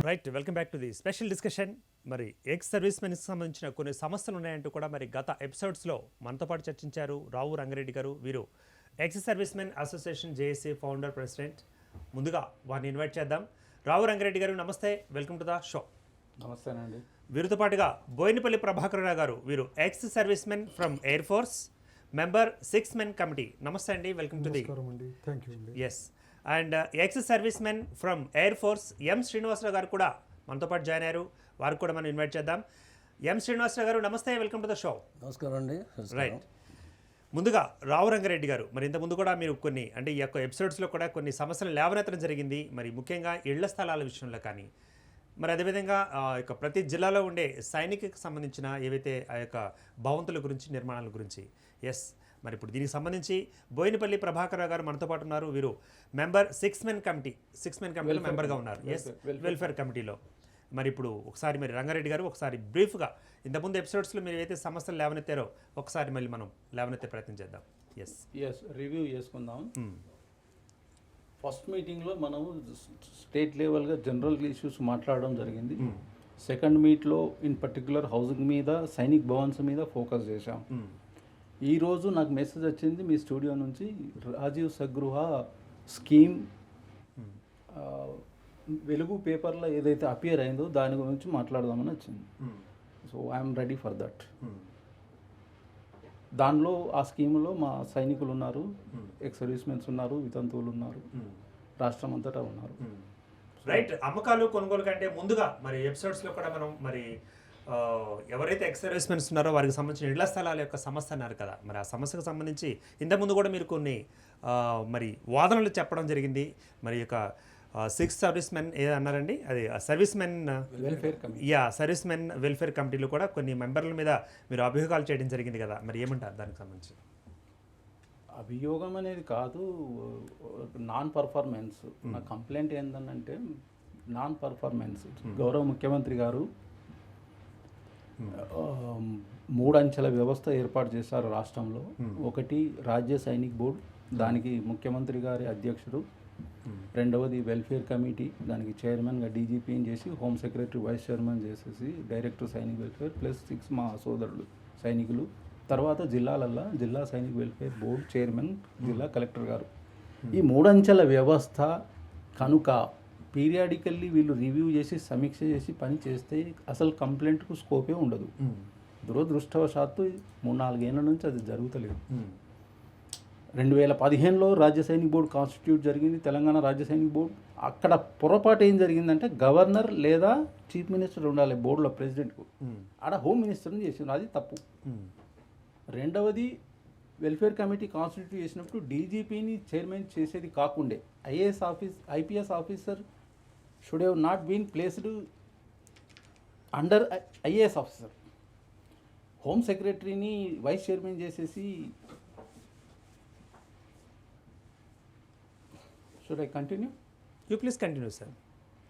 Right welcome back to the special discussion. మరి ex service మెన్కి సంబంధించిన కొన్ని సమస్యలు ఉన్నాయంటూ కూడా మరి గత ఎపిసోడ్స్లో మనతో పాటు చర్చించారు రావు రంగారెడ్డి గారు. వీరు ex servicemen association JAC founder president. ముందుగా వారిని ఇన్వైట్ చేద్దాం. రావు రంగారెడ్డి గారు నమస్తే, వెల్కమ్ టు ద షో. నమస్తేనండి. వీరితో పాటుగా బోయినపల్లి ప్రభాకర్ రావు గారు, వీరు ex servicemen from air force, member 6 men committee. నమస్తే అండి, welcome to the. S. And ex servicemen from air force M Srinivasa Rao గారు కూడా మనతో పాటు జాయిన్ అయ్యారు. వారికి కూడా మనం ఇన్వైట్ చేద్దాం. ఎం శ్రీనివాసరావు గారు నమస్తే, వెల్కమ్ టు ద షో. నమస్కారం అండి. రైట్. ముందుగా రావు రంగారెడ్డి గారు, మరి ఇంతకుముందు కూడా మీరు కొన్ని అంటే ఈ యొక్క ఎపిసోడ్స్లో కూడా కొన్ని సమస్యలు లేవనెత్తడం జరిగింది. మరి ముఖ్యంగా ఇళ్ల స్థలాల విషయంలో కానీ, మరి అదేవిధంగా ఇక ప్రతి జిల్లాలో ఉండే సైనికులకు సంబంధించిన ఏవైతే ఆ యొక్క భవంతుల గురించి, నిర్మాణాల గురించి. ఎస్, మరి ఇప్పుడు దీనికి సంబంధించి బోయినపల్లి ప్రభాకర్ రావు గారు మనతో పాటు ఉన్నారు. వీరు మెంబర్ 6 మెన్ కమిటీలో మెంబర్గా ఉన్నారు. ఎస్, వెల్ఫేర్ కమిటీలో. మరి ఇప్పుడు ఒకసారి మరి రంగారెడ్డి గారు ఒకసారి బ్రీఫ్గా ఇంతకుముందు ఎపిసోడ్స్లో మీరు ఏవైతే సమస్యలు లేవనెత్తారో ఒకసారి మళ్ళీ మనం లేవనెత్తే ప్రయత్నం చేద్దాం. ఎస్, రివ్యూ చేసుకుందాం. ఫస్ట్ మీటింగ్లో మనం స్టేట్ లెవెల్గా జనరల్ ఇష్యూస్ మాట్లాడడం జరిగింది. సెకండ్ మీట్లో ఇన్ పర్టికులర్ హౌసింగ్ మీద, సైనిక్ భవన్స్ మీద ఫోకస్ చేశాం. ఈరోజు నాకు మెసేజ్ వచ్చింది మీ స్టూడియో నుంచి, రాజీవ్ సగృహ స్కీమ్ వెలుగు పేపర్లో ఏదైతే అపియర్ అయిందో దాని గురించి మాట్లాడదామని వచ్చింది. So I'm ready for that. దానిలో ఆ స్కీమ్లో మా సైనికులు ఉన్నారు, ఎక్స్ సర్వీస్మెన్స్ ఉన్నారు, వితంతువులు ఉన్నారు, రాష్ట్రం అంతటా ఉన్నారు. రైట్. అమ్మకాలు కొనుగోలు కంటే ముందుగా మరి ఎపిసోడ్స్లో కూడా మనం మరి ఎవరైతే ఎక్స్ సర్వీస్మెన్స్ ఉన్నారో వారికి సంబంధించిన ఇళ్ల స్థలాల యొక్క సమస్య అన్నారు కదా, మరి ఆ సమస్యకు సంబంధించి ఇంతకుముందు కూడా మీరు కొన్ని మరి వాదనలు చెప్పడం జరిగింది. మరి యొక్క 6 సర్వీస్ మెన్ ఏదన్నారండి, అది service men welfare committee. Service men welfare కమిటీలో కూడా కొన్ని మెంబర్ల మీద మీరు అభియోగాలు చేయడం జరిగింది కదా, మరి ఏమంటారు దానికి సంబంధించి? అభియోగం అనేది కాదు, నాన్ పర్ఫార్మెన్స్. నా కంప్లైంట్ ఏంటంటే నాన్ పర్ఫార్మెన్స్. గౌరవ ముఖ్యమంత్రి గారు 3 అంచెల వ్యవస్థ ఏర్పాటు చేశారు రాష్ట్రంలో. ఒకటి రాజ్య సైనిక్ బోర్డు, దానికి ముఖ్యమంత్రి గారి అధ్యక్షుడు. రెండవది వెల్ఫేర్ కమిటీ, దానికి చైర్మన్గా డీజీపీని చేసి, హోమ్ సెక్రటరీ వైస్ చైర్మన్ చేసేసి, డైరెక్టర్ సైనిక్ వెల్ఫేర్ ప్లస్ 6 మా సోదరులు సైనికులు. తర్వాత జిల్లాలల్లో జిల్లా సైనిక్ వెల్ఫేర్ బోర్డు చైర్మన్ జిల్లా కలెక్టర్ గారు. ఈ 3 అంచెల వ్యవస్థ కనుక పీరియాడికల్లీ వీళ్ళు రివ్యూ చేసి, సమీక్ష చేసి పని చేస్తే అసలు కంప్లైంట్కు స్కోపే ఉండదు. దురదృష్టవశాత్తు 3-4 ఏళ్ళ నుంచి అది జరుగుతలేదు. 2015లో రాజ్య సైనిక్ బోర్డు కాన్స్టిట్యూట్ జరిగింది, తెలంగాణ రాజ్య సైనిక్ బోర్డు. అక్కడ పొరపాటు ఏం జరిగిందంటే గవర్నర్ లేదా చీఫ్ మినిస్టర్ ఉండాలి బోర్డులో, ప్రెసిడెంట్కు. ఆడ హోమ్ మినిస్టర్ని చేసింది, అది తప్పు. రెండవది, వెల్ఫేర్ కమిటీ కాన్స్టిట్యూట్ చేసినప్పుడు డీజీపీని చైర్మన్ చేసేది కాకుండే IPS officer should have not been placed under IAS officer. Home సెక్రటరీని వైస్ చైర్మన్ చేసేసి, should I continue? You please continue sir.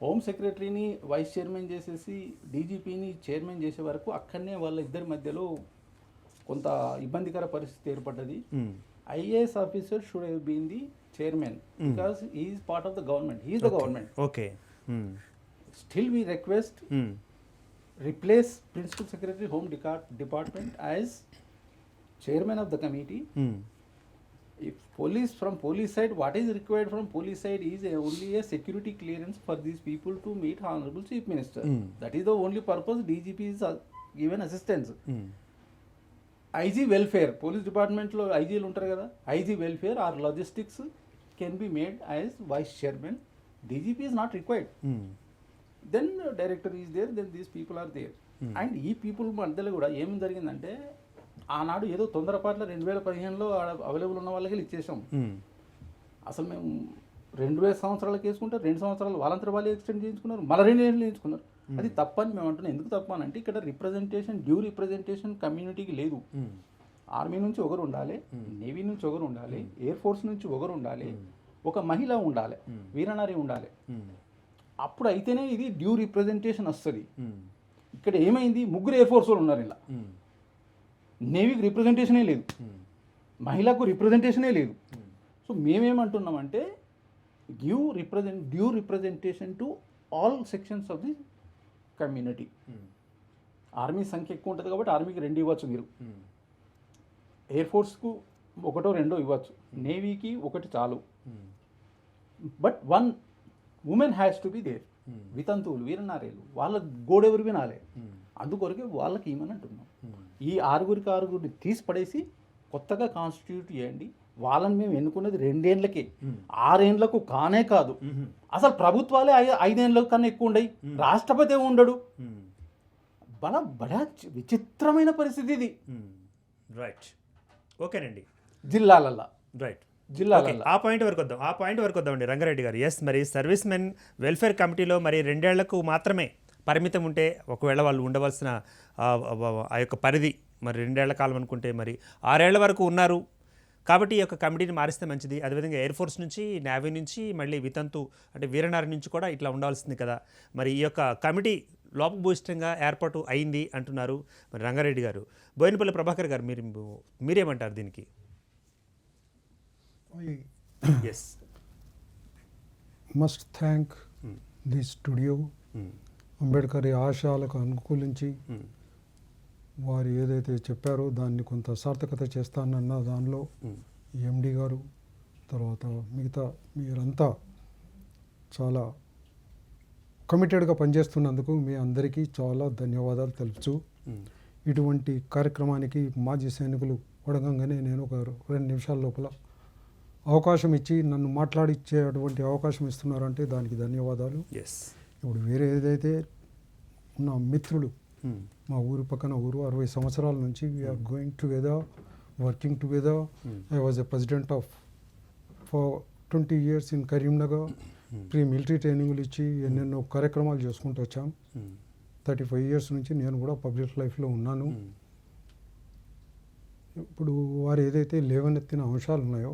Home సెక్రటరీని వైస్ చైర్మన్ చేసేసి డీజీపీని చైర్మన్ చేసే వరకు అక్కడనే వాళ్ళ ఇద్దరి మధ్యలో కొంత ఇబ్బందికర పరిస్థితి ఏర్పడ్డది. IAS officer should have been the chairman because he is part of the government, he is the government. Okay. Still we request replace principal secretary home department as chairman of the committee. If police, from police side, what is required from police side is only a security clearance for these people to meet honorable chief minister. That is the only purpose. DGP is given assistance. IG welfare, police department lo IG lu untaru kada, IG welfare or logistics can be made as vice chairman. DGP is not required. Then director is there, then these people are there. And ఈ people మధ్యలో కూడా ఏం జరిగిందంటే, ఆనాడు ఏదో తొందరపాట్ల 2015లో available ఉన్న వాళ్ళకి ఇచ్చేసాం. అసలు మేము 2000 సంవత్సరాలకు వేసుకుంటే 2 సంవత్సరాలు వాళ్ళంతా వాళ్ళు ఎక్స్టెండ్ చేయించుకున్నారు, మళ్ళీ 2 ఏళ్ళు చేయించుకున్నారు. అది తప్పని మేము అంటున్నాం. ఎందుకు తప్ప అని అంటే, ఇక్కడ రిప్రజెంటేషన్, డ్యూ రిప్రజెంటేషన్ కమ్యూనిటీకి లేదు. ఆర్మీ నుంచి ఒకరు ఉండాలి, నేవీ నుంచి ఒకరు ఉండాలి, ఎయిర్ ఫోర్స్ నుంచి ఒకరు ఉండాలి, ఒక మహిళ ఉండాలి, వీరనారి ఉండాలి. అప్పుడు అయితేనే ఇది డ్యూ రిప్రజెంటేషన్ వస్తుంది. ఇక్కడ ఏమైంది, 3 ఎయిర్ ఫోర్స్ వాళ్ళు ఉన్నారు, ఇలా నేవీకి రిప్రజెంటేషనే లేదు, మహిళకు రిప్రజెంటేషనే లేదు. సో మేమేమంటున్నామంటే due representation to all sections of the community. Army సంఖ్య ఎక్కువ ఉంటుంది కాబట్టి ఆర్మీకి 2 ఇవ్వచ్చు మీరు, ఎయిర్ ఫోర్స్కు 1 2 ఇవ్వచ్చు, నేవీకి 1 చాలు. But 1 women has to be there. వితంతువులు, వీరనారీలు, వాళ్ళ గోడెవరు వినాలి, అందుకొరకే వాళ్ళకి ఏమని అంటున్నాం. ఈ 6 తీసి పడేసి కొత్తగా కాన్స్టిట్యూట్ చేయండి. వాళ్ళని మేము ఎన్నుకున్నది 2 ఏళ్ళకే, 6 ఏళ్ళకు కానే కాదు. అసలు ప్రభుత్వాలే 5 ఏళ్ళ కన్నా ఎక్కువ ఉండయి, రాష్ట్రపతి ఉండడు. బడా విచిత్రమైన పరిస్థితి ఇది రైట్. ఓకేనండి. జిల్లాలల్లా. రైట్. జిల్లాలల్లా ఆ పాయింట్ వరకు వద్దామండి రంగారెడ్డి గారు. ఎస్, మరి సర్వీస్ మెన్ వెల్ఫేర్ కమిటీలో మరి 2 ఏళ్లకు మాత్రమే పరిమితం ఉంటే, ఒకవేళ వాళ్ళు ఉండవలసిన ఆ యొక్క పరిధి మరి 2 ఏళ్ల కాలం అనుకుంటే మరి 6 ఏళ్ల వరకు ఉన్నారు కాబట్టి ఈ యొక్క కమిటీని మారిస్తే మంచిది. అదేవిధంగా ఎయిర్ ఫోర్స్ నుంచి, నేవీ నుంచి, మళ్ళీ వితంతు అంటే వీరనారి నుంచి కూడా ఇట్లా ఉండాల్సింది కదా. మరి ఈ యొక్క కమిటీ లోపభూయిష్టంగా ఏర్పాటు అయింది అంటున్నారు మరి రంగారెడ్డి గారు. బోయినపల్లి ప్రభాకర్ గారు మీరేమంటారు దీనికి? I yes. must thank the studio, Ambedkar ఆశయాలకు అనుకూలించి వారు ఏదైతే చెప్పారో దాన్ని కొంత సార్థకత చేస్తానన్న దానిలో ఎండి గారు, తర్వాత మిగతా మీరంతా చాలా కమిటెడ్గా పనిచేస్తున్నందుకు మీ అందరికీ చాలా ధన్యవాదాలు తెలుపుచు, ఇటువంటి కార్యక్రమానికి మాజీ సైనికులు అడగంగానే నేను ఒక 2 నిమిషాల లోపల అవకాశం ఇచ్చి నన్ను మాట్లాడిచ్చేటువంటి అవకాశం ఇస్తున్నారంటే దానికి ధన్యవాదాలు. ఎస్. ఇప్పుడు వేరే ఏదైతే నా మిత్రులు, మా ఊరు పక్కన ఊరు 60 సంవత్సరాల నుంచి we're going together, working together. I was a president for 20 years in Karimnagar. Pre military ట్రైనింగ్లు ఇచ్చి ఎన్నెన్నో కార్యక్రమాలు చేసుకుంటూ వచ్చాం. 35 years నుంచి నేను కూడా పబ్లిక్ లైఫ్లో ఉన్నాను. ఇప్పుడు వారు ఏదైతే లేవనెత్తిన అంశాలు ఉన్నాయో,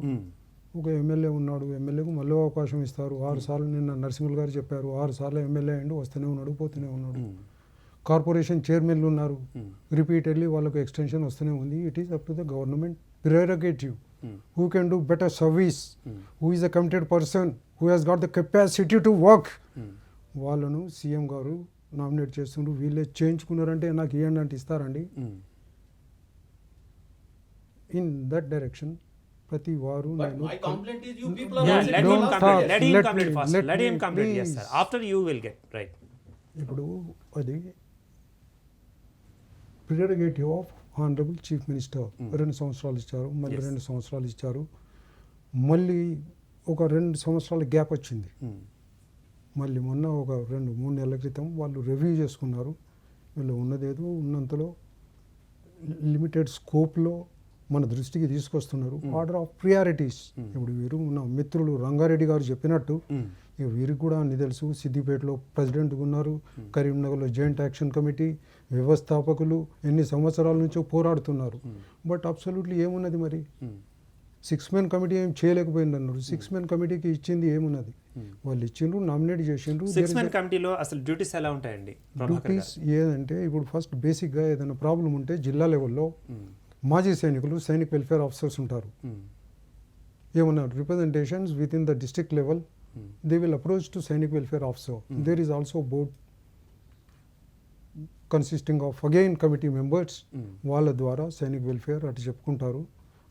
ఒక ఎమ్మెల్యే ఉన్నాడు, ఎమ్మెల్యేకు మళ్ళీ అవకాశం ఇస్తారు. 6 సార్లు నిన్న నరసింహులు గారు చెప్పారు, 6 సార్లు ఎమ్మెల్యే అయ్యిండు, వస్తూనే ఉన్నాడు, పోతూనే ఉన్నాడు. కార్పొరేషన్ చైర్మన్లు ఉన్నారు, రిపీటెడ్లీ వాళ్ళకు ఎక్స్టెన్షన్ వస్తూనే ఉంది. It is up to the government prerogative. Who can do better service, who is a committed person, who has got the capacity to work. వాళ్ళను సీఎం గారు నామినేట్ చేస్తుండ్రు, వీళ్ళే చేయించుకున్నారంటే నాకు ఇవ్వండి అంటే ఇస్తారండి. ఇన్ దట్ డైరెక్షన్ ప్రతి వారు నేను ఇప్పుడు అది prerogative of honourable chief minister. 2 సంవత్సరాలు ఇచ్చారు, మళ్ళీ 2 సంవత్సరాలు ఇచ్చారు, మళ్ళీ ఒక 2 సంవత్సరాల గ్యాప్ వచ్చింది. మళ్ళీ మొన్న ఒక 2-3 నెలల క్రితం వాళ్ళు రివ్యూ చేసుకున్నారు. వీళ్ళు ఉన్నదేదో ఉన్నంతలో లిమిటెడ్ స్కోప్లో మన దృష్టికి తీసుకొస్తున్నారు. Order of priorities. ఇప్పుడు వీరు నా మిత్రులు రంగారెడ్డి గారు చెప్పినట్టు ఇక వీరికి కూడా అన్ని తెలుసు. సిద్దిపేటలో ప్రెసిడెంట్గా ఉన్నారు, కరీంనగర్లో జాయింట్ యాక్షన్ కమిటీ వ్యవస్థాపకులు, ఎన్ని సంవత్సరాల నుంచో పోరాడుతున్నారు. బట్ అబ్సల్యూట్లీ ఏమున్నది మరి? 6 men కమిటీ ఏం చేయలేకపోయింది అన్నారు. 6 men కమిటీకి ఇచ్చింది ఏమున్నది? వాళ్ళు ఇచ్చిండ్రు, నామినేట్ చేసిండ్రు. 6 men కమిటీలో అసలు డ్యూటీస్ ఎలా ఉంటాయండి? డ్యూటీస్ ఏదంటే ఇప్పుడు ఫస్ట్ బేసిక్గా ఏదైనా ప్రాబ్లం ఉంటే జిల్లా లెవెల్లో మాజీ సైనికులు, సైనిక్ వెల్ఫేర్ ఆఫీసర్స్ ఉంటారు. ఏమన్నా representations with in the district level, they will approach to Sainik Welfare Officer. There is also board consisting of again committee members. వాళ్ళ ద్వారా సైనిక్ వెల్ఫేర్ అటు చెప్పుకుంటారు.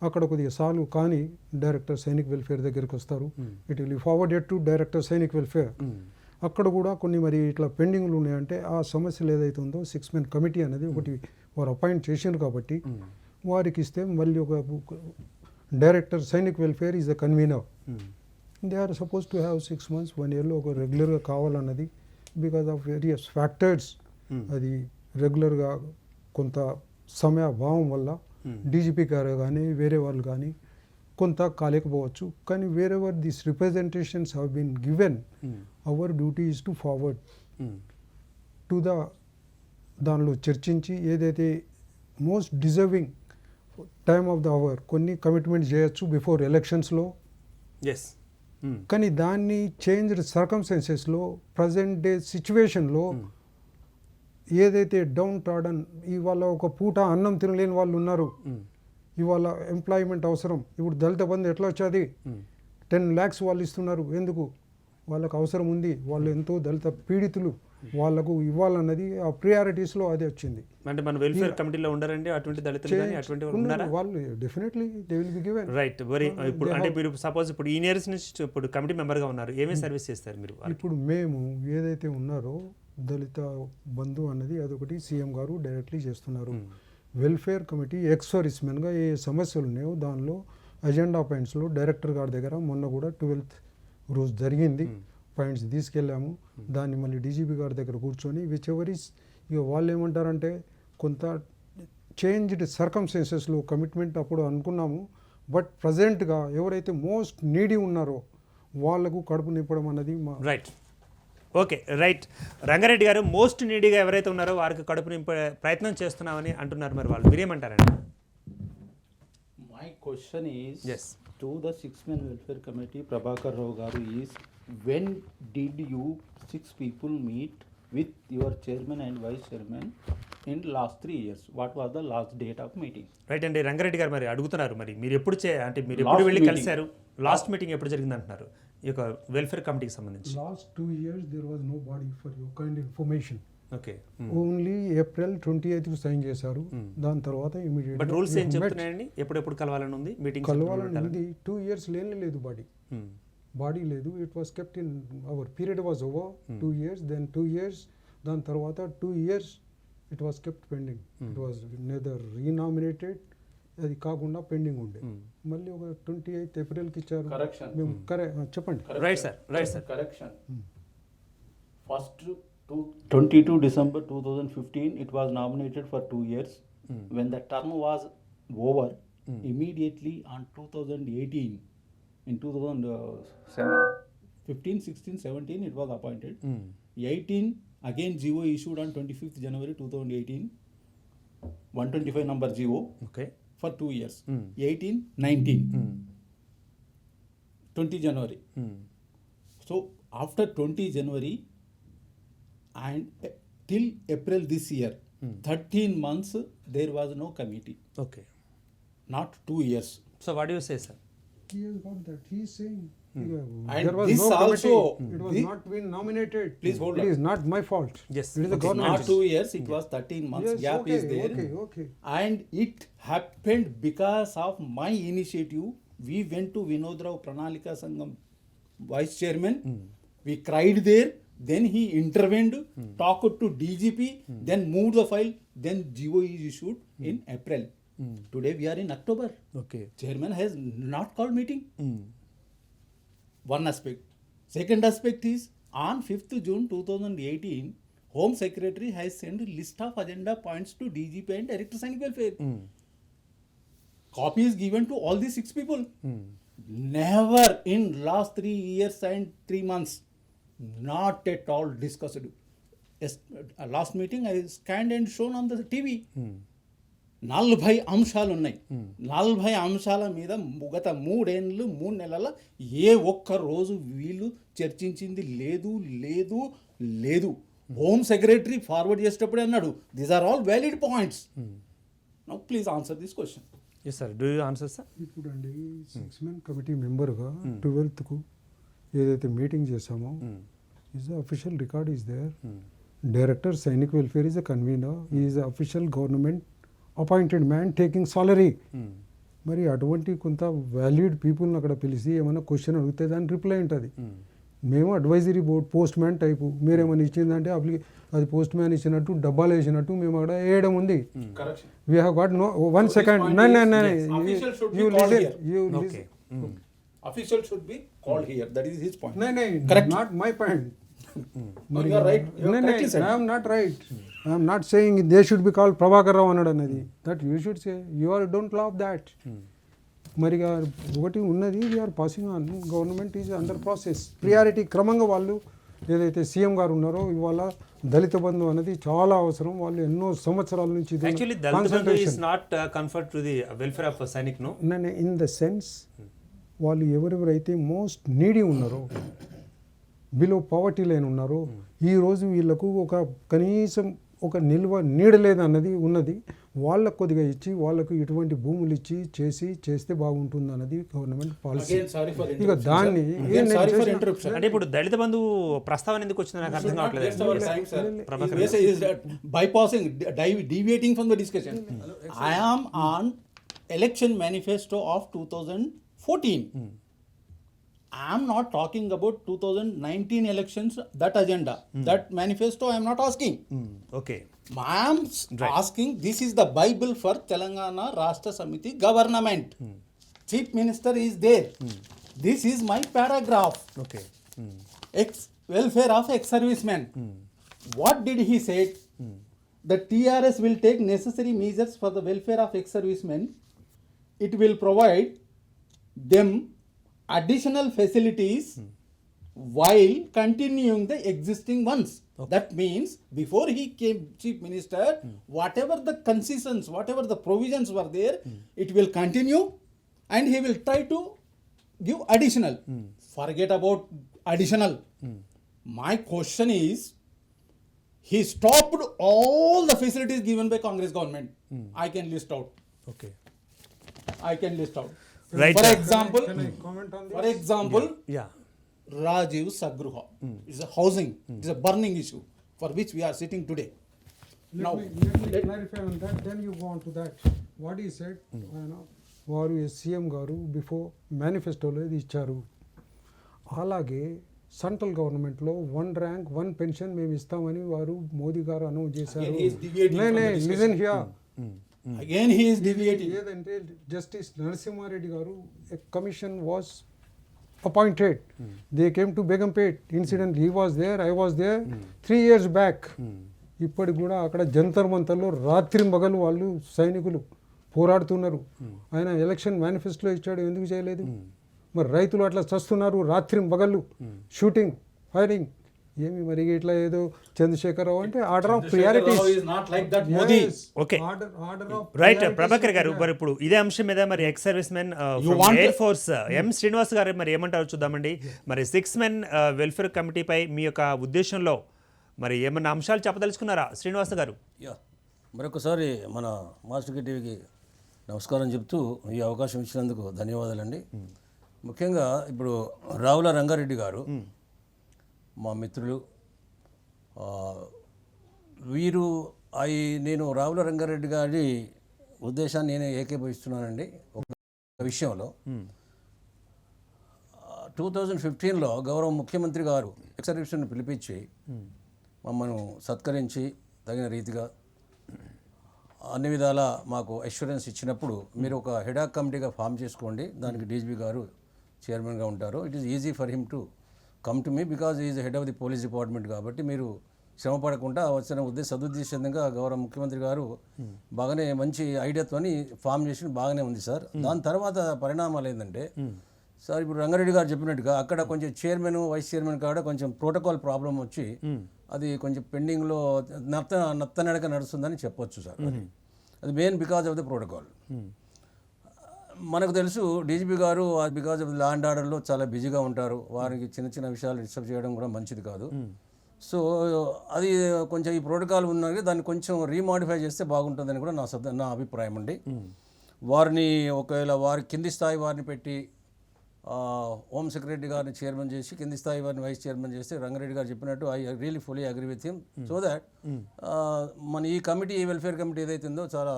అక్కడ కొద్దిగా సాల్వ్ కానీ డైరెక్టర్ సైనిక్ వెల్ఫేర్ దగ్గరికి వస్తారు. It will forwarded to director Sainik welfare. అక్కడ కూడా కొన్ని మరి ఇట్లా పెండింగ్లు ఉన్నాయంటే ఆ సమస్యలు ఏదైతే ఉందో 6 men కమిటీ అనేది ఒకటి వారు అపాయింట్ చేసిండ్రు కాబట్టి వారికి ఇస్తే మళ్ళీ ఒక director Sainik welfare is a convener. They are suppose to have 6 months 1 yearలో ఒక రెగ్యులర్గా కావాలన్నది బికాజ్ ఆఫ్ వేరియస్ ఫ్యాక్టర్స్. అది రెగ్యులర్గా కొంత సమయాభావం వల్ల డీజీపీ గారు కానీ వేరే వాళ్ళు కానీ కొంత కాలేకపోవచ్చు. కానీ wherever this representations have been given, our duty is to forward to the దానిలో చర్చించి ఏదైతే most deserving time of the hour కొన్ని కమిట్మెంట్ చేయొచ్చు బిఫోర్ ఎలక్షన్స్లో. ఎస్. కానీ దాన్ని చేంజ్డ్ సర్కమ్స్టెన్సెస్లో ప్రజెంట్ డే సిచ్యువేషన్లో ఏదైతే డౌన్ ట్రాడన్, ఇవాళ ఒక పూట అన్నం తినలేని వాళ్ళు ఉన్నారు, ఇవాళ ఎంప్లాయ్మెంట్ అవసరం. ఇప్పుడు దళిత బంధు ఎట్లా వచ్చేది? 10 lakhs వాళ్ళు ఇస్తున్నారు. ఎందుకు? వాళ్ళకు అవసరం ఉంది, వాళ్ళు ఎంతో దళిత పీడితులు, వాళ్ళకు ఇవ్వాలన్నది ఆ ప్రియారిటీస్లో అదే వచ్చింది. అంటే మన వెల్ఫేర్ కమిటీలో ఉండరండి అటువంటి దళితులు కానీ అటువంటి వాళ్ళు ఉన్నారా? వాళ్ళు definitely they will be given. Right. మరి ఇప్పుడు అంటే మీరు సపోజ్ ఇప్పుడు ఈ ఇయర్స్ నుంచి ఇప్పుడు కమిటీ మెంబర్గా ఉన్నారు, ఏమేమి సర్వీస్ చేస్తారు మీరు? ఇప్పుడు మేము ఏదైతే ఉన్నారో దళిత బంధు అన్నది అదొకటి సీఎం గారు డైరెక్ట్లీ చేస్తున్నారు. వెల్ఫేర్ కమిటీ ఎక్స్ మెన్గా ఏ సమస్యలు ఉన్నాయో దానిలో అజెండా పాయింట్స్లో డైరెక్టర్ గారి దగ్గర మొన్న కూడా 12th రోజు జరిగింది, పాయింట్స్ తీసుకెళ్ళాము. దాన్ని మళ్ళీ డీజీపీ గారి దగ్గర కూర్చొని విచ్ ఎవర్ ఈస్, ఇక వాళ్ళు ఏమంటారంటే కొంత చేంజ్డ్ సర్కమ్స్టెన్సెస్లో కమిట్మెంట్ అప్పుడు అనుకున్నాము, బట్ ప్రజెంట్గా ఎవరైతే మోస్ట్ నీడీ ఉన్నారో వాళ్ళకు కడుపు నింపడం అన్నది మా రైట్. Okay, right. రంగారెడ్డి గారు మోస్ట్ నీడీగా ఎవరైతే ఉన్నారో వారికి కడుపు నింపే ప్రయత్నం చేస్తున్నామని అంటున్నారు, మరి వాళ్ళు మీరేమంటారండి? My question is Yes. to the six-man welfare committee, Prabhakar Rao garu, is when did you 6 people meet with your chairman and vice chairman in last 3 years? What was the last date of meeting? Right అండి. రంగారెడ్డి గారు మరి అడుగుతున్నారు, మరి మీరు ఎప్పుడు అంటే మీరు Last ఎప్పుడు వెళ్ళి meeting. కలిశారు, లాస్ట్ మీటింగ్ ఎప్పుడు జరిగింది అంటున్నారు ఈ యొక్క వెల్ఫేర్ కమిటీకి సంబంధించి? Last 2 years there was no body for your kind information. Okay. Only April 28th sign చేశారు. దాని తర్వాత బట్ రూల్స్ ఏం చెప్తున్నాయండి? ఎప్పుడెప్పుడు కలవాలని ఉంది? మీటింగ్ కలవాలని ఉంది. 2 years లేదు బాడీ లేదు. It was kept in our period was over 2 years, then 2 years, దాని తర్వాత 2 years it was kept pending. It was neither renominated, అది కాకుండా పెండింగ్ ఉండే. మళ్ళీ ఒక 28th ఏప్రిల్కి ఇచ్చారు. Correction. మేము చెప్పండి. Right sir, right sir. Correction. First to 22 December 2015, it was nominated for 2 years. When the term was over, immediately on 2018, in 2015, 16, 17, it was appointed. 18, again GO issued on 25th January 2018, 125 number GO okay. for 2 years. 18, 19, 20 January. So after 20 January and till April this year, 13 months there was no committee, okay. not 2 years. So what you say sir? He has got that. He is saying And there was this no committee. also, It was the- not been nominated. Please hold It on. is not my fault. Yes. It is the Okay. government. Not 2 years, it was 13 months. Yes, Gap okay, is there. okay. And it happened because of my initiative. We went to Vinod Rao Pranalika Sangam vice chairman. We cried there. Then he intervened, talked to DGP, then moved the file. Then GO is issued in April. Today we are in October. Okay. Chairman has not called meeting. One aspect. Second aspect is on 5th June 2018, Home Secretary has sent a list of agenda points to DGP and Director Sainik Welfare. Copy is given to all these 6 people. Never in last 3 years and 3 months, not at all discussed. Yes, last meeting I scanned and shown on the TV. 40 అంశాలు ఉన్నాయి. 40 అంశాల మీద గత 3 ఏళ్ళు 3 నెలల ఏ ఒక్క రోజు వీళ్ళు చర్చించింది లేదు. హోమ్ సెక్రటరీ ఫార్వర్డ్ చేసేటప్పుడే అన్నాడు, these are all valid points. Now please answer this question. Yes sir, do you answer sir? ఇప్పుడు అండి 6-man కమిటీ మెంబర్గా 12th ఏదైతే మీటింగ్ చేసామో is official record is there. Director Sainik welfare is a convener, is official government appointed man taking salary. మరి అటువంటి కొంత valid పీపుల్ని అక్కడ పిలిచి ఏమైనా క్వశ్చన్ అడిగితే దాని రిప్లై ఉంటుంది. మేము advisory board post man type, మీరేమైనా ఇచ్చిందంటే అది పోస్ట్ మ్యాన్ ఇచ్చినట్టు డబ్బాలు వేసినట్టు మేము అక్కడ వేయడం ఉంది. We have got no 1 second. Official should be called here. That is his point. Correct. Not my point. No, you are right. You have correctly said. I am not right. I am not saying they should be called Prabhakar Rao anadi. That you should say. You all don't love that. మరిగా ఒకటి ఉన్నది, we are passing on. Government is under process. Priority క్రమంగా వాళ్ళు ఏదైతే CM గారు ఉన్నారో ఇవాళ దళిత బంధు అనేది చాలా అవసరం. వాళ్ళు ఎన్నో సంవత్సరాల నుంచి actually Dalit Bandhu is not confined to the welfare of Sainik. No, in the sense వాళ్ళు ఎవరెవరైతే మోస్ట్ నీడీ ఉన్నారో, బిలో పవర్టీ లైన్ ఉన్నారో, ఈరోజు వీళ్ళకు ఒక కనీసం ఒక నిల్వ నీడలేదన్నది ఉన్నది. వాళ్ళకు కొద్దిగా ఇచ్చి వాళ్ళకు ఇటువంటి భూములు ఇచ్చి చేస్తే బాగుంటుంది అన్నది government policy. Again, sorry for ఇక interruption, దాన్ని sir. Again, నేను sorry for చేసిన- interruption. అంటే ఇప్పుడు దళిత బంధు ప్రస్తావన ఎందుకు వచ్చిందో నాకు అర్థం కావట్లేదు. Waste our time, sir. Prabhakar Yes, is that bypassing, deviating from the discussion. I am on election manifesto of 2014. I am not talking about 2019 elections, that agenda, that manifesto I am not asking. Okay. I am asking, this is the Bible for Telangana Rashtra Samiti government. Chief Minister is there. This is my paragraph. Okay. Welfare of ex-servicemen. What did he say? The TRS will take necessary measures for the welfare of ex-servicemen. It will provide them additional facilities while continuing the existing ones. That means before he came chief minister, whatever the concessions, whatever the provisions were there, it will continue and he will try to give additional. Forget about additional. My question is, he stopped all the facilities given by Congress government. I can list out. Okay. I can list out. Right. For example, Can I comment on this? for example, yeah. Rajiv Sagruha is a housing, is a burning issue for which we are sitting today. Now, Let me clarify on that, then you go on to that. What he said, వారు CM గారు before మేనిఫెస్టోలో ఇది ఇచ్చారు. అలాగే central గవర్నమెంట్లో 1 rank 1 pension మేము ఇస్తామని వారు మోదీ గారు అనౌన్స్ చేశారు. Again he is deviating from the discussion. Listen here. again he is deviating. ఏదంటే జస్టిస్ నరసింహారెడ్డి గారు commission was appointed. They came to Begumpet incident. He was there, I was there 3 years back. ఇప్పటికి కూడా అక్కడ జంతర్ మంతర్లో రాత్రి మగలు వాళ్ళు సైనికులు పోరాడుతున్నారు. ఆయన ఎలక్షన్ మేనిఫెస్టోలో ఇచ్చాడు, ఎందుకు చేయలేదు? మరి రైతులు అట్లా చస్తున్నారు రాత్రి మగళ్ళు, షూటింగ్, ఫైరింగ్. ఏమి మరి ఇట్లా ఏదో చంద్రశేఖరరావు అంటే order of priorities. Rao is not like that Modi. Okay. Order of right. Prabhakar గారు మరి ఇప్పుడు ఇదే అంశం మీద మరి ex servicemen want air force M Srinivas గారు మరి ఏమంటారో చూద్దామండి. మరి 6 men వెల్ఫేర్ కమిటీపై మీ యొక్క ఉద్దేశంలో మరి ఏమన్నా అంశాలు చెప్పదలుచుకున్నారా శ్రీనివాస్ గారు? యా, మరొకసారి మన మాస్టర్ టీవీకి నమస్కారం చెప్తూ ఈ అవకాశం ఇచ్చినందుకు ధన్యవాదాలండి. ముఖ్యంగా ఇప్పుడు రావుల రంగారెడ్డి గారు మా మిత్రులు. వీరు నేను రావుల రంగారెడ్డి గారి ఉద్దేశాన్ని నేను ఏకీభవిస్తున్నానండి ఒక విషయంలో. 2015లో గౌరవ ముఖ్యమంత్రి గారు ఎక్సర్విషన్ పిలిపించి మమ్మల్ని సత్కరించి తగిన రీతిగా అన్ని విధాల మాకు అష్యూరెన్స్ ఇచ్చినప్పుడు మీరు ఒక హెడాక్ కమిటీగా ఫామ్ చేసుకోండి, దానికి డీజీపీ గారు చైర్మన్గా ఉంటారు. It is easy for him to come to me because is head of the police department. కాబట్టి మీరు శ్రమ పడకుండా వచ్చిన సదుద్దేశంగా గౌరవ ముఖ్యమంత్రి గారు బాగానే మంచి ఐడియాతో ఫామ్ చేసి బాగానే ఉంది సార్. దాని తర్వాత పరిణామాలు ఏంటంటే సార్ ఇప్పుడు రంగారెడ్డి గారు చెప్పినట్టుగా అక్కడ కొంచెం చైర్మన్ వైస్ చైర్మన్ కాడ కొంచెం ప్రోటోకాల్ ప్రాబ్లం వచ్చి అది కొంచెం పెండింగ్లో నత్తనడక నడుస్తుందని చెప్పొచ్చు సార్. అది main because of the protocol. మనకు తెలుసు డీజీపీ గారు బికాజ్ ఆఫ్ లా అండ్ ఆర్డర్లో చాలా బిజీగా ఉంటారు. వారికి చిన్న చిన్న విషయాలు డిస్టర్బ్ చేయడం కూడా మంచిది కాదు. సో అది కొంచెం ఈ ప్రోటోకాల్ ఉన్నది, దాన్ని కొంచెం రీమాడిఫై చేస్తే బాగుంటుందని కూడా నా అభిప్రాయం అండి. వారిని ఒకవేళ వారి కింది స్థాయి వారిని పెట్టి హోమ్ సెక్రటరీ గారిని చైర్మన్ చేసి కింది స్థాయి వారిని వైస్ చైర్మన్ చేస్తే రంగారెడ్డి గారు చెప్పినట్టు I really fully agree with him. So that మన ఈ కమిటీ ఈ వెల్ఫేర్ కమిటీ ఏదైతుందో చాలా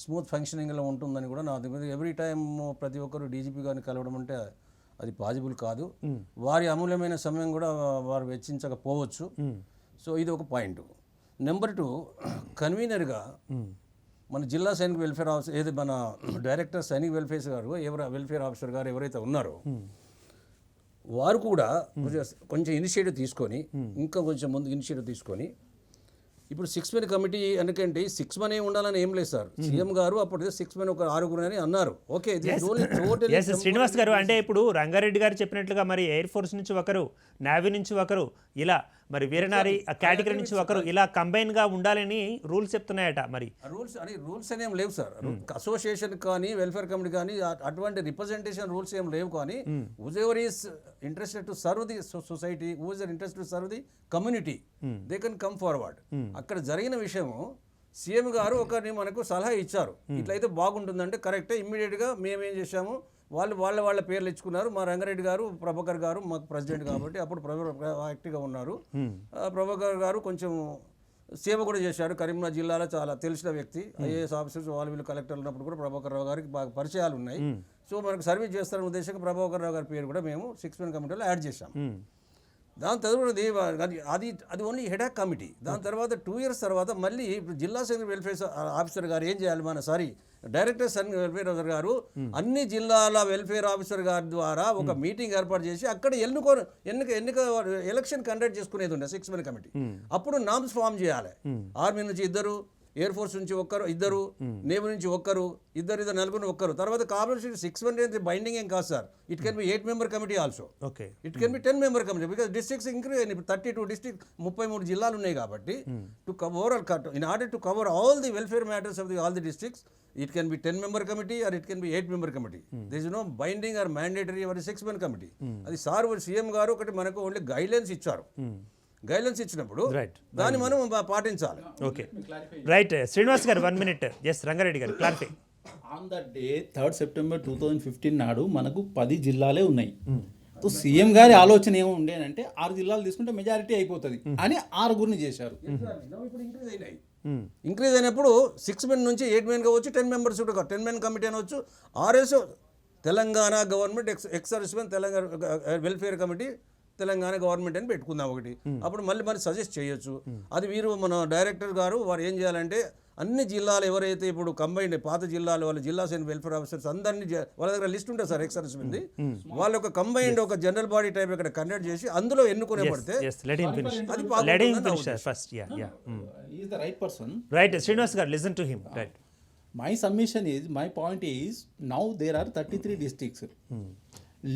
స్మూత్ ఫంక్షనింగ్లో ఉంటుందని కూడా నా దగ్గర. ఎవ్రీ టైం ప్రతి ఒక్కరు డీజీపీ గారిని కలవడం అంటే అది పాసిబుల్ కాదు. వారి అమూల్యమైన సమయం కూడా వారు వెచ్చించకపోవచ్చు. సో ఇది ఒక పాయింట్. నెంబర్ 2, కన్వీనర్గా మన జిల్లా సైనిక వెల్ఫేర్ ఆఫీసర్ ఏది మన డైరెక్టర్ సైనిక వెల్ఫేర్ ఆఫీసర్ గారు ఎవరైతే ఉన్నారో వారు కూడా కొంచెం ఇనిషియేటివ్ తీసుకొని ఇంకా కొంచెం ముందు ఇనిషియేటివ్ తీసుకొని ఇప్పుడు 6 men కమిటీ ఎందుకంటే 6 men ఉండాలని ఏం లేదు సార్. సీఎం గారు అప్పుడు 6 men ఒక 6 అని అన్నారు. ఓకే శ్రీనివాస్ గారు అంటే ఇప్పుడు రంగారెడ్డి గారు చెప్పినట్లుగా మరి ఎయిర్ ఫోర్స్ నుంచి ఒకరు, నేవీ నుంచి ఒకరు, ఇలా మరి వీరనారి కేటగిరీ నుంచి ఒకరు ఇలా కంబైన్ గా ఉండాలని రూల్స్ చెప్తున్నాయట. మరి రూల్స్ అనేం లేవు సార్. అసోసియేషన్ కానీ వెల్ఫేర్ కమిటీ కానీ అటువంటి రిప్రజెంటేషన్ రూల్స్ ఏం లేవు. కానీ whose ever is interested to serve the society, whose are interested to serve the community, they can come forward. అక్కడ జరిగిన విషయము సీఎం గారు ఒకరిని మనకు సలహా ఇచ్చారు, ఇట్లయితే బాగుంటుందంటే కరెక్టే. ఇమ్మీడియట్గా మేము ఏం చేశాము, వాళ్ళ పేర్లు ఇచ్చుకున్నారు. మా రంగారెడ్డి గారు, ప్రభాకర్ గారు మాకు ప్రెసిడెంట్ కాబట్టి అప్పుడు యాక్టివ్గా ఉన్నారు. ప్రభాకర్ గారు కొంచెం సేవ కూడా చేశారు. కరీంనగర్ జిల్లాలో చాలా తెలిసిన వ్యక్తి, ఐఏఎస్ ఆఫీసర్స్ వీళ్ళు కలెక్టర్లు ఉన్నప్పుడు కూడా ప్రభాకర్ రావు గారికి బాగా పరిచయాలు ఉన్నాయి. సో మనకు సర్వీస్ చేస్తారనే ఉద్దేశంగా ప్రభాకర్ రావు గారి పేరు కూడా మేము 6 మెన్ కమిటీలో యాడ్ చేశాం. దాని తర్వాత అది ఓన్లీ హెడాక్ కమిటీ. దాని తర్వాత 2 years తర్వాత మళ్ళీ ఇప్పుడు జిల్లా సైనిక వెల్ఫేర్ ఆఫీసర్ గారు ఏం చేయాలి, డైరెక్టర్ సైనిక వెల్ఫేర్ ఆఫీసర్ గారు అన్ని జిల్లాల వెల్ఫేర్ ఆఫీసర్ గారి ద్వారా ఒక మీటింగ్ ఏర్పాటు చేసి అక్కడ ఎన్నిక ఎలక్షన్ కండక్ట్ చేసుకునేది ఉండే 6 మెన్ కమిటీ. అప్పుడు నామ్స్ ఫామ్ చేయాలి. ఆర్మీ నుంచి 2, ఎయిర్ ఫోర్స్ నుంచి 2, నేవీ నుంచి 1, 2 నలుగురు 1. తర్వాత కాంబినేషన్ 6 మెన్ బైండింగ్ ఏం కాదు sir. It can be 8 member committee also. Okay, it can be 10 member committee because districts increase 32 district 33 జిల్లాలు ఉన్నాయి కాబట్టి to cover in order to cover all the welfare matters of all the districts it can be 10 member committee or it can be 8 member committee. This is no binding or mandatory or 6 men committee. అది sir CM గారు ఒకటి మనకు only guidelines ఇచ్చారు. Guidelines ఇచ్చినప్పుడు దాన్ని మనం పాటించాలి. Okay, right. Srinivas గారు 1 minute. ఎస్, రంగారెడ్డి గారు clarify. On that day 3rd September 2015 నాడు మనకు 10 జిల్లాలే ఉన్నాయి. సో సీఎం గారి ఆలోచన ఏమో ఉండేనంటే 6 జిల్లాలు తీసుకుంటే మెజారిటీ అయిపోతుంది అని 6 చేశారు. ఇంక్రీజ్ అయినప్పుడు 6 men నుంచి 8 men కావచ్చు, 10 members 10 men కమిటీ అనవచ్చు. RS Telangana government ex service men Telangana welfare committee Telangana government అని పెట్టుకుందాం ఒకటి. అప్పుడు మళ్ళీ సజెస్ట్ చేయొచ్చు. అది వీరు మన డైరెక్టర్ గారు వారు ఏం చేయాలంటే అన్ని జిల్లాలు ఎవరైతే ఇప్పుడు కంబైన్డ్ పాత జిల్లాలు వాళ్ళ జిల్లా సైన్ వెల్ఫేర్ ఆఫీసర్స్ అందరినీ వాళ్ళ దగ్గర లిస్ట్ ఉంటుంది సార్, ఎక్స్ సర్వీస్ మంది, వాళ్ళ ఒక కంబైన్డ్ ఒక జనరల్ బాడీ టైప్ ఇక్కడ కండక్ట్ చేసి అందులో ఎన్నుకునే పడితే రైట్. శ్రీనివాస్ గారు listen to him. Right. My point is now there are 33 districts.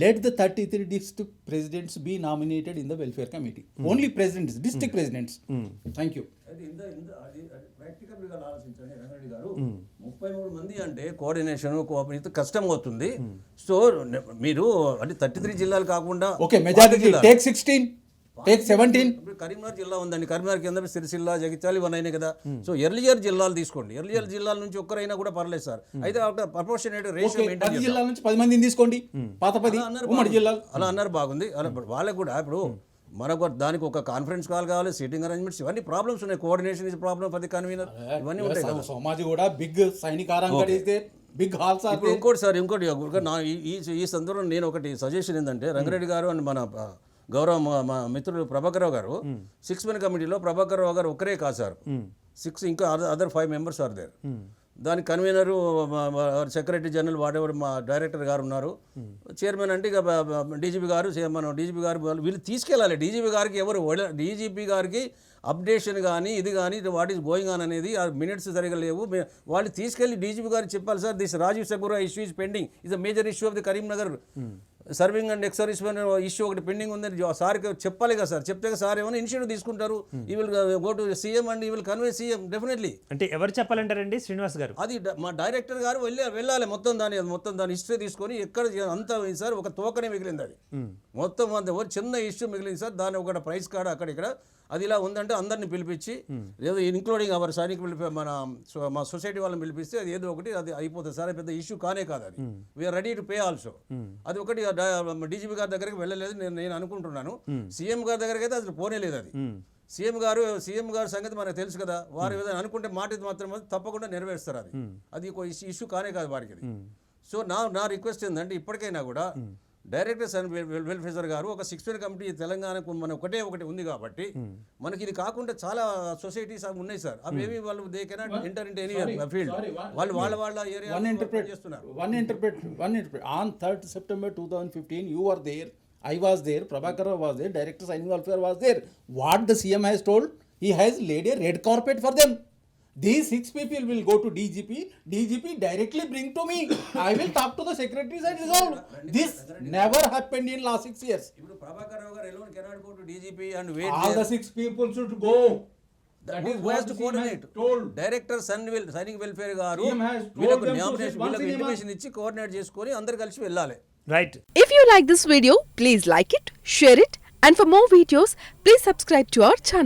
Let the 33 district presidents be nominated in the welfare committee. Only presidents, district presidents. Thank you. ప్రాక్టికల్గా ఆలోచించండి రంగారెడ్డి గారు. 33 మంది అంటే కోఆర్డినేషన్ కష్టం అవుతుంది. సో మీరు అంటే 33 జిల్లాలు కాకుండా okay, majority take 16, take 17. Karimnagar జిల్లా ఉందండి, కరీంనగర్ కింద సిరిసిల్ల, జగిత్యాల ఇవన్నీ అయినాయి కదా. సో ఎర్లియర్ జిల్లాలు తీసుకోండి, ఎర్లియర్ జిల్లాల నుంచి ఒక్కరైనా కూడా పర్లేదు సార్. అయితే ప్రపోర్షనేట్ రేషియో మెయింటైన్ 10 జిల్లాల నుంచి 10 మందిని తీసుకోండి, పాత 10 ఉమ్మడి జిల్లాలు అలా అన్నారు, బాగుంది. అలా వాళ్ళకు కూడా ఇప్పుడు మనకు దానికి ఒక కాన్ఫరెన్స్ కాల్ కావాలి, సీటింగ్ అరేంజ్మెంట్స్, ఇవన్నీ ప్రాబ్లమ్స్ ఉన్నాయి. Coordination is problem for the convener, ఇవన్నీ ఉంటాయి కదా. సమాజ్ కూడా బిగ్ సైనికారం కడితే బిగ్ హాల్స్. ఇంకోటి సార్, ఇంకోటి నా ఈ సందర్భంలో నేను ఒకటి సజెషన్ ఏంటంటే రంగారెడ్డి గారు అండ్ మన గౌరవ మా మిత్రుడు ప్రభాకర్ రావు గారు 6 మెన్ కమిటీలో ప్రభాకర్ రావు గారు ఒకరే కాదు సార్, 6 ఇంకా అదర్ 5 members ఆర్ దేర్. దాని కన్వీనరు సెక్రటరీ జనరల్ వాటెవర్ మా డైరెక్టర్ గారు ఉన్నారు. చైర్మన్ అంటే ఇక డీజీపీ గారు, మన డీజీపీ గారు వీళ్ళు తీసుకెళ్ళాలి. డీజీపీ గారికి డీజీపీ గారికి అప్డేషన్ కానీ ఇది కానీ వాట్ ఈస్ గోయింగ్ ఆన్ అనేది ఆ మినిట్స్ సరిగా లేవు. వాళ్ళు తీసుకెళ్ళి డీజీపీ గారికి చెప్పాలి, sir this Rajiv Swagruha issue is pending, is a major issue of the Karimnagar serving and ex servicemen issue ఒకటి పెండింగ్ ఉందని సార్కి చెప్పాలి కదా సార్. చెప్తే సార్ ఏమైనా ఇనిషియేటివ్ తీసుకుంటారు. ఈ will go to CM and ఈ విల్ కన్వే సీఎం డెఫినెట్లీ. అంటే ఎవరు చెప్పాలంటారండి శ్రీనివాస్ గారు? అది మా డైరెక్టర్ గారు వెళ్ళాలి. మొత్తం దాని హిస్టరీ తీసుకొని ఎక్కడ అంతా సార్ ఒక తోకనే మిగిలింది. అది మొత్తం చిన్న ఇష్యూ మిగిలింది సార్. దాని ఒక ప్రైస్ కార్డు అక్కడ ఇక్కడ అది ఇలా ఉందంటే అందరిని పిలిపించి ఏదో ఇంక్లూడింగ్ అవర్ సైనిక్ మా సొసైటీ వాళ్ళని పిలిపిస్తే అది ఏదో ఒకటి అది అయిపోతుంది సార్. పెద్ద ఇష్యూ కానే కాదు అది. We are ready to pay also. అది ఒకటి డీజీపీ గారి దగ్గరికి వెళ్ళలేదు నేను అనుకుంటున్నాను. సీఎం గారి దగ్గరికి అయితే అసలు పోనే లేదు. అది సీఎం గారు సంగతి మనకు తెలుసు కదా. వారు ఏదైనా అనుకుంటే మాట మాత్రం తప్పకుండా నెరవేరుస్తారు. అది ఒక ఇష్యూ కానే కాదు వారికి. సో నా రిక్వెస్ట్ ఏంటంటే ఇప్పటికైనా కూడా డైరెక్టర్ వెల్ఫేర్ గారు ఒక 6 మెన్ కమిటీ తెలంగాణకు మన ఒకటి ఉంది కాబట్టి మనకి ఇది కాకుండా చాలా సొసైటీస్ ఉన్నాయి సార్. అవేమి వాళ్ళు they cannot enter into any field. వాళ్ళ ఏరియా చేస్తున్నారు. One interpret. On 3rd September 2015 you were there, I was there, Prabhakar was there, Director Sainik Welfare was there. What the CM has told, he has laid a red carpet for them. These 6 people will go to DGP directly bring to me. I will talk to the secretaries and resolve. This never happened in last 6 years. ఇప్పుడు ప్రభాకర్ రావు గారు alone cannot go to DGP and wait. All the 6 people should go. That is who has to coordinate. Director Sainik welfare గారు వీళ్ళకి intimation ఇచ్చి coordinate చేసుకొని అందరు కలిసి వెళ్ళాలి. Right. If you like this video, please like it, share it, and for more videos, please subscribe to our channel.